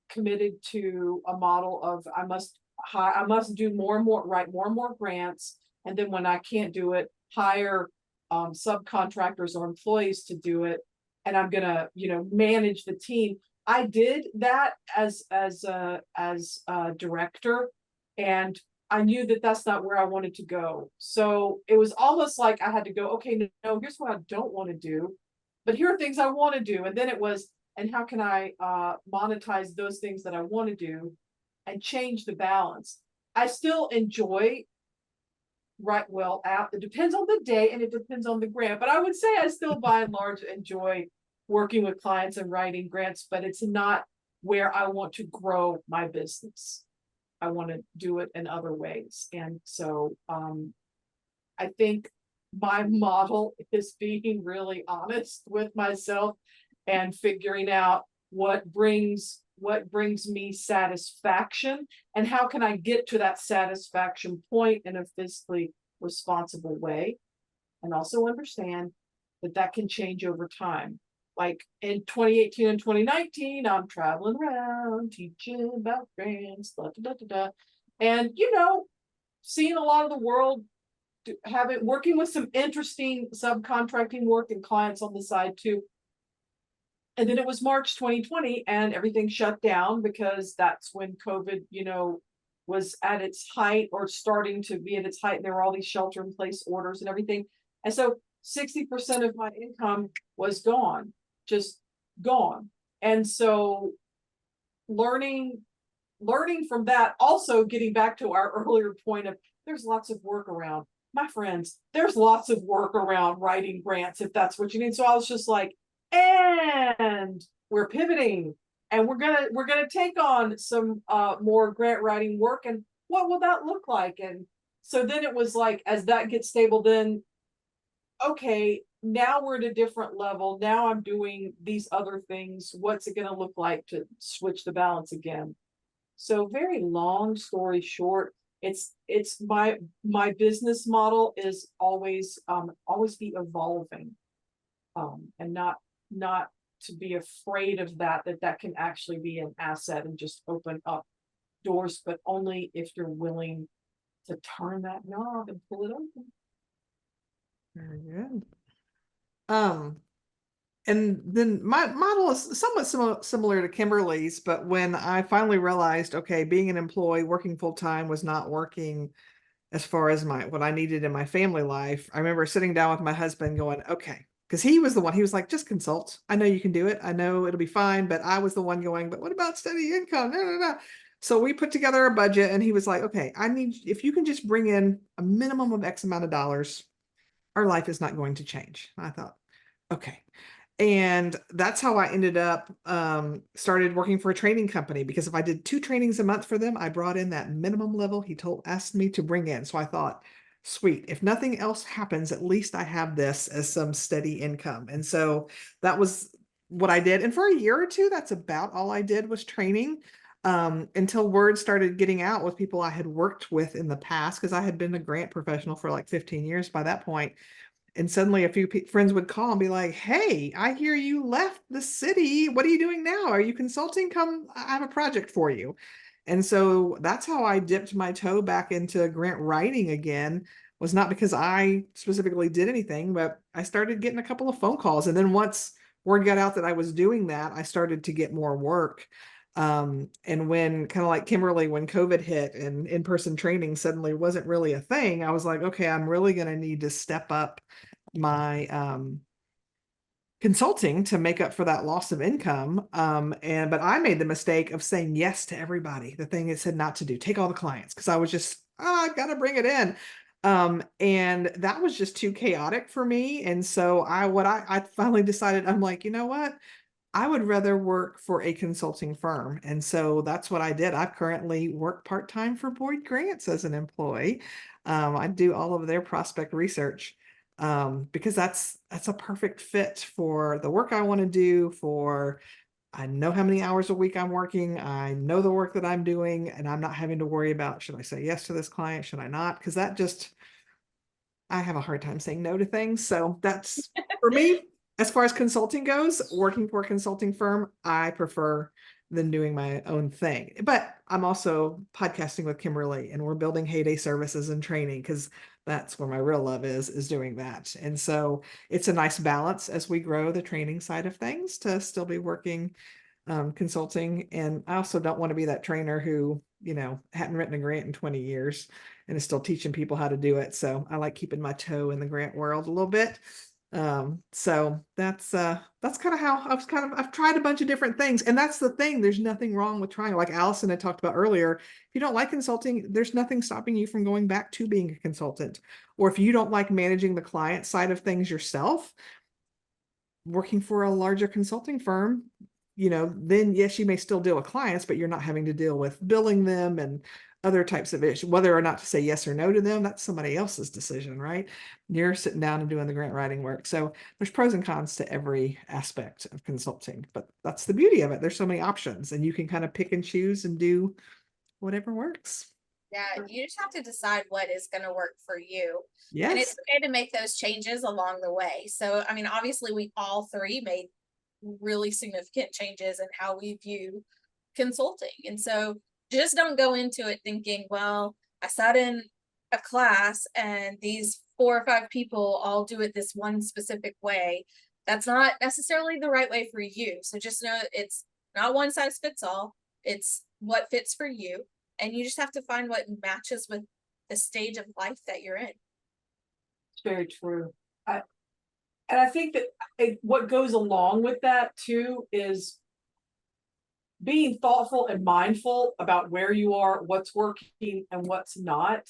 committed to a model of I must do more and more, write more and more grants, and then when I can't do it, hire subcontractors or employees to do it, and I'm gonna manage the team. I did that as a director, and I knew that that's not where I wanted to go. So it was almost like I had to go, okay, no, here's what I don't want to do, but here are things I want to do. And then it was, and how can I monetize those things that I want to do and change the balance? I still enjoy it depends on the day and it depends on the grant, but I would say I still by and large enjoy working with clients and writing grants, but it's not where I want to grow my business. I want to do it in other ways. And so I think my model is being really honest with myself and figuring out what brings me satisfaction and how can I get to that satisfaction point in a fiscally responsible way, and also understand that can change over time. Like in 2018 and 2019, I'm traveling around teaching about grants, and seeing a lot of the world, working with some interesting subcontracting work and clients on the side too. And then it was March 2020 and everything shut down because that's when COVID, was at its height or starting to be at its height. And there were all these shelter in place orders and everything. And so 60% of my income was gone, just gone. And so learning from that, also getting back to our earlier point of there's lots of work around. My friends, there's lots of work around writing grants if that's what you need. So I was just like, and we're pivoting and we're gonna take on some more grant writing work, and what will that look like? And so then it was like, as that gets stable, then okay, now we're at a different level. Now I'm doing these other things. What's it going to look like to switch the balance again? So very long story short, it's my business model is always be evolving, and not to be afraid of that can actually be an asset and just open up doors, but only if you're willing to turn that knob and pull it open. Very good. And then my model is somewhat similar to Kimberly's, but when I finally realized, okay, being an employee, working full time was not working as far as what I needed in my family life. I remember sitting down with my husband going, okay, because he was the one, he was like, just consult. I know you can do it. I know it'll be fine. But I was the one going, but what about steady income? No, no, no. So we put together a budget and he was like, okay, if you can just bring in a minimum of X amount of dollars, our life is not going to change. I thought, okay. And that's how I ended up started working for a training company, because if I did 2 trainings a month for them, I brought in that minimum level he asked me to bring in. So I thought, sweet, if nothing else happens, at least I have this as some steady income. And so that was what I did. And for a year or two, that's about all I did was training, until word started getting out with people I had worked with in the past, because I had been a grant professional for like 15 years by that point. And suddenly a few friends would call and be like, hey, I hear you left the city. What are you doing now? Are you consulting? Come, I have a project for you. And so that's how I dipped my toe back into grant writing again. Was not because I specifically did anything, but I started getting a couple of phone calls. And then once word got out that I was doing that, I started to get more work. And when, kind of like Kimberly, when COVID hit and in-person training suddenly wasn't really a thing, I was like, okay, I'm really going to need to step up my consulting to make up for that loss of income. But I made the mistake of saying yes to everybody. The thing it said not to do, take all the clients, because I was just, I gotta bring it in. And that was just too chaotic for me. And so I finally decided, I'm like, you know what? I would rather work for a consulting firm. And so that's what I did. I currently work part-time for Boyd Grants as an employee. I do all of their prospect research, because that's a perfect fit for the work I want to do. I know how many hours a week I'm working. I know the work that I'm doing, and I'm not having to worry about, should I say yes to this client? Should I not? Because I have a hard time saying no to things. So that's for me. As far as consulting goes, working for a consulting firm, I prefer than doing my own thing. But I'm also podcasting with Kimberly, and we're building HayDay services and training, because that's where my real love is doing that. And so it's a nice balance as we grow the training side of things to still be working consulting. And I also don't want to be that trainer who, hadn't written a grant in 20 years and is still teaching people how to do it. So I like keeping my toe in the grant world a little bit. So that's kind of how I've tried a bunch of different things. And that's the thing. There's nothing wrong with trying. Like Allison had talked about earlier, if you don't like consulting, there's nothing stopping you from going back to being a consultant. Or if you don't like managing the client side of things yourself, working for a larger consulting firm, then yes, you may still deal with clients, but you're not having to deal with billing them and other types of issues. Whether or not to say yes or no to them, that's somebody else's decision, right? You're sitting down and doing the grant writing work. So there's pros and cons to every aspect of consulting, but that's the beauty of it. There's so many options, and you can kind of pick and choose and do whatever works. Yeah, you just have to decide what is going to work for you. And it's Yes. okay to make those changes along the way. So, I mean, obviously, we all three made really significant changes in how we view consulting. And so just don't go into it thinking, well, I sat in a class and these 4 or 5 people all do it this one specific way. That's not necessarily the right way for you. So just know it's not one size fits all. It's what fits for you. And you just have to find what matches with the stage of life that you're in. It's very true. And I think that what goes along with that too is being thoughtful and mindful about where you are, what's working and what's not.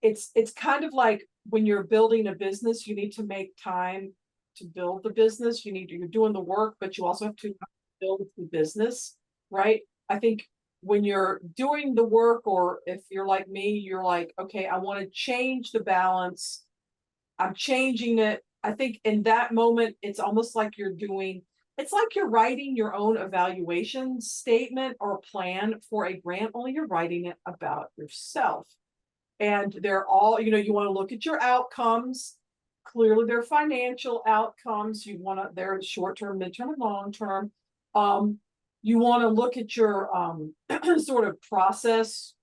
It's kind of like when you're building a business, you need to make time to build the business. You're doing the work, but you also have to build the business, right? I think when you're doing the work, or if you're like me, you're like, okay, I want to change the balance. I'm changing it. I think in that moment, it's almost like it's like you're writing your own evaluation statement or plan for a grant, only you're writing it about yourself. And they're all, you want to look at your outcomes. Clearly, they're financial outcomes. They're short term, midterm, and long term. You want to look at your sort of process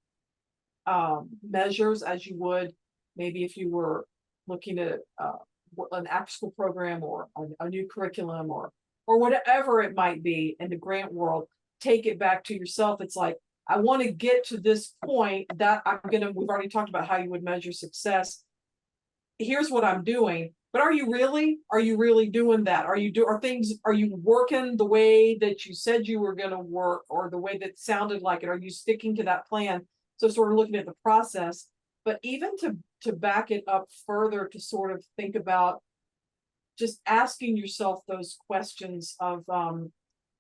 measures as you would maybe if you were looking at an after school program or a new curriculum or whatever it might be in the grant world. Take it back to yourself. It's like, I want to get to this point that we've already talked about how you would measure success. Here's what I'm doing. But are you really doing that? Are you working the way that you said you were going to work or the way that sounded like it? Are you sticking to that plan? So sort of looking at the process, but even to back it up further, to sort of think about just asking yourself those questions of,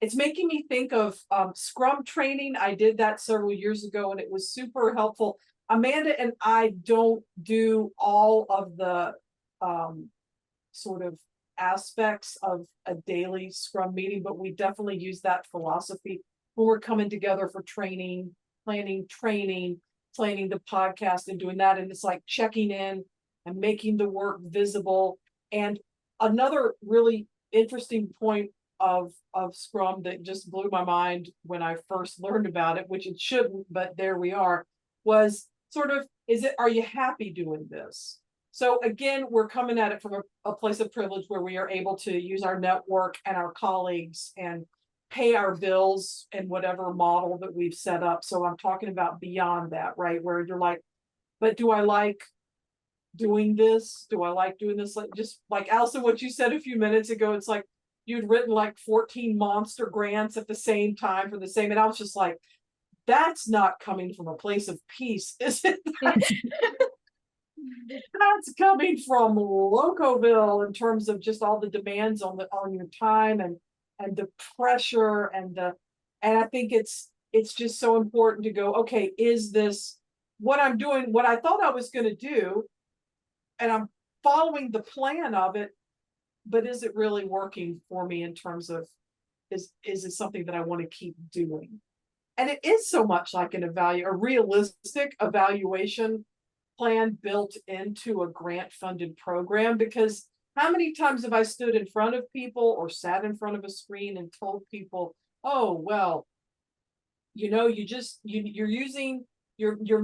it's making me think of Scrum training. I did that several years ago and it was super helpful. Amanda and I don't do all of the sort of aspects of a daily Scrum meeting, but we definitely use that philosophy when we're coming together for training, planning the podcast and doing that. And it's like checking in and making the work visible. And another really interesting point of Scrum that just blew my mind when I first learned about it, which it shouldn't, but there we are, was sort of, are you happy doing this? So again, we're coming at it from a place of privilege where we are able to use our network and our colleagues and pay our bills in whatever model that we've set up. So I'm talking about beyond that, right? Where you're like, but do I like doing this? Do I like doing this? Like, just like Allison, what you said a few minutes ago, it's like you'd written like 14 monster grants at the same time for the same. And I was just like, that's not coming from a place of peace, is it? That's coming from Locoville in terms of just all the demands on your time and the pressure and I think it's just so important to go, okay, is this what I'm doing, what I thought I was going to do, and I'm following the plan of it, but is it really working for me in terms of is it something that I want to keep doing? And it is so much like a realistic evaluation plan built into a grant funded program, because how many times have I stood in front of people or sat in front of a screen and told people, oh, well, you're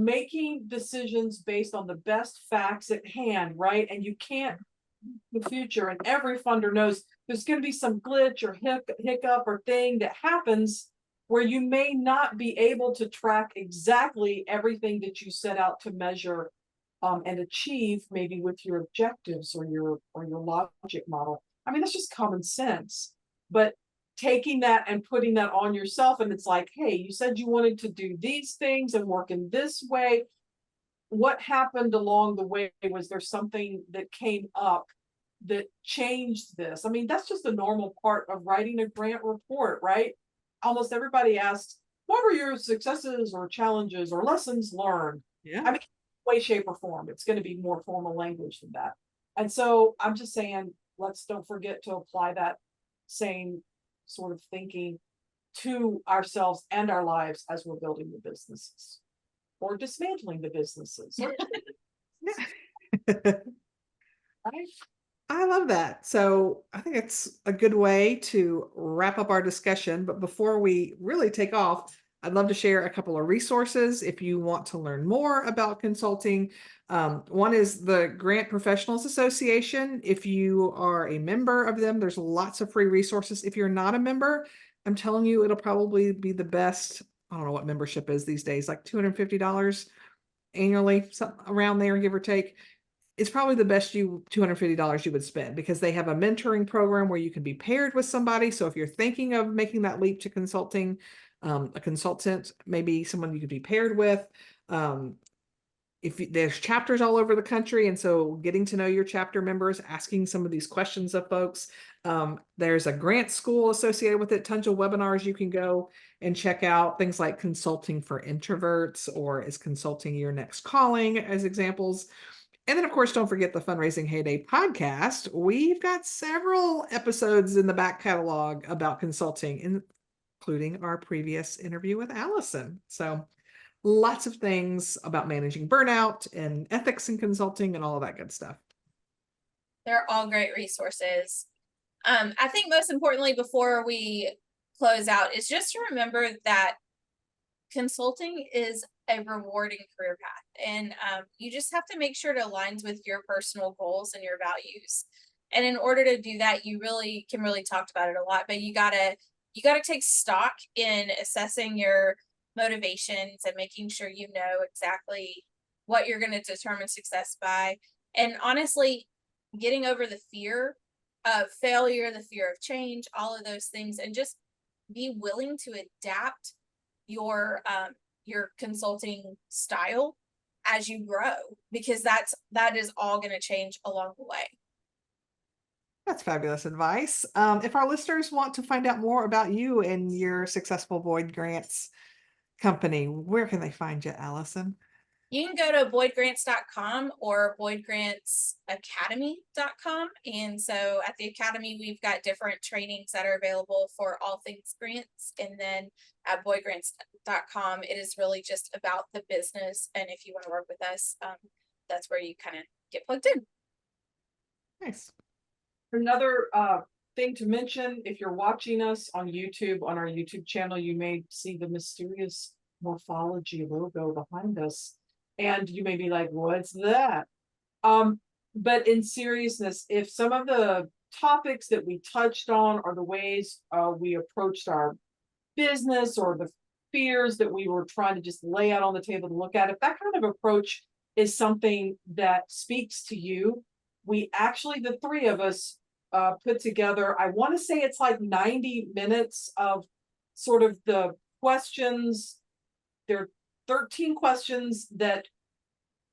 making decisions based on the best facts at hand, right? And you can't the future, and every funder knows there's going to be some glitch or hiccup or thing that happens where you may not be able to track exactly everything that you set out to measure and achieve, maybe with your objectives or your logic model. I mean, that's just common sense. But taking that and putting that on yourself, and it's like, hey, you said you wanted to do these things and work in this way. What happened along the way? Was there something that came up that changed this? I mean, that's just a normal part of writing a grant report, right? Almost everybody asks, what were your successes or challenges or lessons learned? Yeah. I mean, way, shape, or form. It's going to be more formal language than that. And so I'm just saying, let's don't forget to apply that same sort of thinking to ourselves and our lives as we're building the businesses or dismantling the businesses. Right? I love that. So I think it's a good way to wrap up our discussion. But before we really take off, I'd love to share a couple of resources if you want to learn more about consulting. One is the Grant Professionals Association. If you are a member of them, there's lots of free resources. If you're not a member, I'm telling you, it'll probably be the best. I don't know what membership is these days, like $250 annually, something around there, give or take. It's probably the best $250 you would spend, because they have a mentoring program where you can be paired with somebody. So if you're thinking of making that leap to consulting, a consultant, maybe someone you could be paired with. If there's chapters all over the country, and so getting to know your chapter members, asking some of these questions of folks. There's a grant school associated with it, tons of webinars you can go and check out, things like Consulting for Introverts or Is Consulting Your Next Calling as examples. And then, of course, don't forget the Fundraising HayDay podcast. We've got several episodes in the back catalog about consulting, including our previous interview with Allison. So lots of things about managing burnout and ethics in consulting and all of that good stuff. They're all great resources. I think most importantly, before we close out, is just to remember that consulting is a rewarding career path, and you just have to make sure it aligns with your personal goals and your values. And in order to do that, Kim really talked about it a lot, but you gotta take stock in assessing your motivations and making sure you know exactly what you're going to determine success by. And honestly, getting over the fear of failure, the fear of change, all of those things, and just be willing to adapt your consulting style as you grow, because that is all going to change along the way. That's fabulous advice. If our listeners want to find out more about you and your successful Boyd Grants company, where can they find you, Allison? You can go to boydgrants.com or boydgrantsacademy.com. And so at the Academy, we've got different trainings that are available for all things grants. And then at boydgrants.com, it is really just about the business. And if you want to work with us, that's where you kind of get plugged in. Nice. Another thing to mention, if you're watching us on YouTube, on our YouTube channel, you may see the mysterious Morphology logo behind us. And you may be like, what's that? But in seriousness, if some of the topics that we touched on are the ways we approached our business, or the fears that we were trying to just lay out on the table to look at, if that kind of approach is something that speaks to you, we actually, the three of us, put together, I want to say it's like 90 minutes of sort of the questions. There are 13 questions that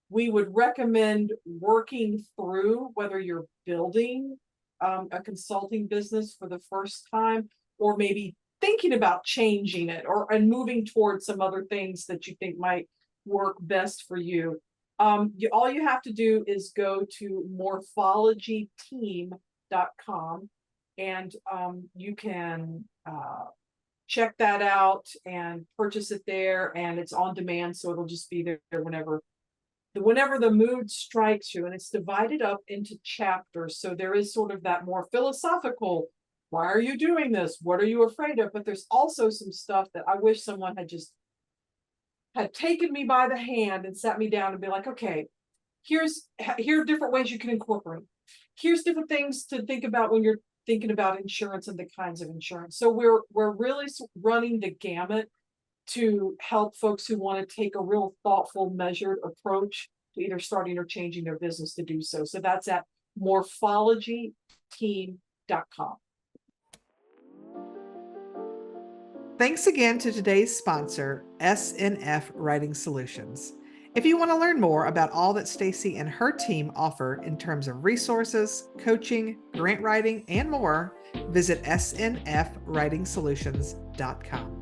we would recommend working through, whether you're building a consulting business for the first time, or maybe thinking about changing it and moving towards some other things that you think might work best for you. All you have to do is go to morphologyteam.com, and you can check that out and purchase it there, and it's on demand, so it'll just be there whenever the mood strikes you. And it's divided up into chapters, so there is sort of that more philosophical, why are you doing this, what are you afraid of, but there's also some stuff that I wish someone had taken me by the hand and sat me down and be like, okay, here are different ways you can incorporate, here's different things to think about when you're thinking about insurance and the kinds of insurance. So we're really running the gamut to help folks who want to take a real thoughtful, measured approach to either starting or changing their business to do so. So that's at morphologyteam.com. Thanks again to today's sponsor, SNF Writing Solutions. If you want to learn more about all that Stacy and her team offer in terms of resources, coaching, grant writing, and more, visit snfwritingsolutions.com.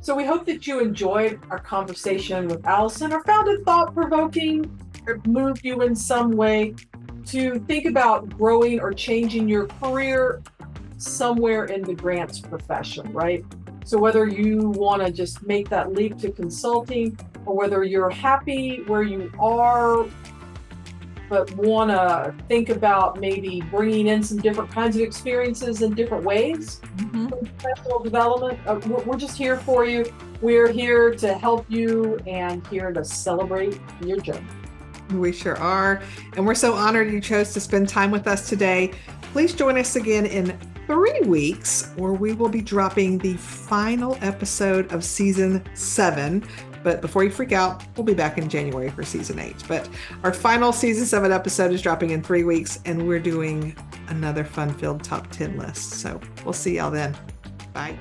So we hope that you enjoyed our conversation with Allison, or found it thought-provoking, or moved you in some way to think about growing or changing your career somewhere in the grants profession, right? So whether you want to just make that leap to consulting, or whether you're happy where you are, but want to think about maybe bringing in some different kinds of experiences in different ways, professional development, we're just here for you. We're here to help you and here to celebrate your journey. We sure are. And we're so honored you chose to spend time with us today. Please join us again in 3 weeks, where we will be dropping the final episode of season 7. But before you freak out, we'll be back in January for season 8. But our final season 7 episode is dropping in 3 weeks, and we're doing another fun-filled top 10 list. So we'll see y'all then. Bye.